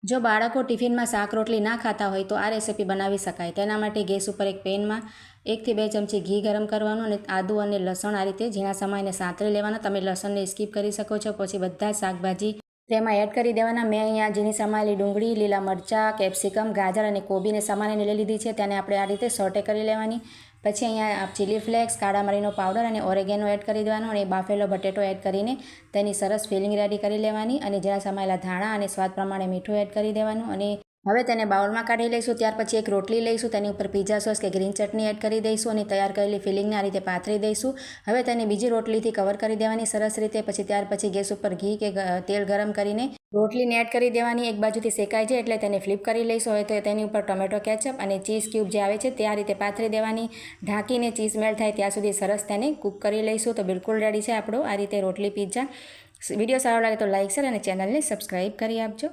જો બાળકો ટિફિનમાં શાક રોટલી ના ખાતા હોય તો આ રેસીપી બનાવી શકાય। તેના માટે ગેસ ઉપર એક પેનમાં 1 થી 2 ચમચી ઘી ગરમ કરવાનું અને આદુ અને લસણ આ રીતે ઝીણા સમારીને સાંતળી લેવાના। તમે લસણને સ્કીપ કરી શકો છો। પછી બધા શાકભાજી તેમાં એડ કરી દેવાના। મેં અહીંયા ઝીણી સમારેલી ડુંગળી, લીલા મરચાં, કેપ્સિકમ, ગાજર અને કોબીને સમારીને લઈ લીધી છે। તેને આપણે આ રીતે સોટે કરી લેવાની। પછી અહીંયા ચીલી ફ્લેક્સ, કાળા મરીનો પાવડર અને ઓરેગેનો એડ કરી દેવાનો અને બાફેલો બટેટો એડ કરીને તેની સરસ ફિલિંગ રેડી કરી લેવાની અને ઝીણા સમારેલા ધાણા અને સ્વાદ પ્રમાણે મીઠું એડ કરી દેવાનું અને હવે તેને બાઉલમાં કાઢી લઈશું। ત્યાર પછી એક રોટલી લઈશું, તેની ઉપર પિઝા સોસ કે ગ્રીન ચટણી એડ કરી દઈશું અને તૈયાર કરેલી ફિલિંગને આ રીતે પાથરી દઈશું। હવે તેને બીજી રોટલીથી કવર કરી દેવાની સરસ રીતે। પછી ત્યાર પછી ગેસ ઉપર ઘી કે તેલ ગરમ કરીને રોટલીને એડ કરી દેવાની। એક બાજુથી શેકાઈ જાય એટલે તેને ફ્લિપ કરી લઈશું। હવે તો તેની ઉપર ટોમેટો કેચઅપ અને ચીઝ ક્યુબ જે આવે છે તે આ રીતે પાથરી દેવાની। ઢાંકીને ચીઝ મેલ્ટ થાય ત્યાં સુધી સરસ તેને કૂક કરી લઈશું। તો બિલકુલ રેડી છે આપણો આ રીતે રોટલી પિઝા। વિડીયો સારો લાગે તો લાઇક, શેર અને ચેનલને સબસ્ક્રાઈબ કરી આપજો।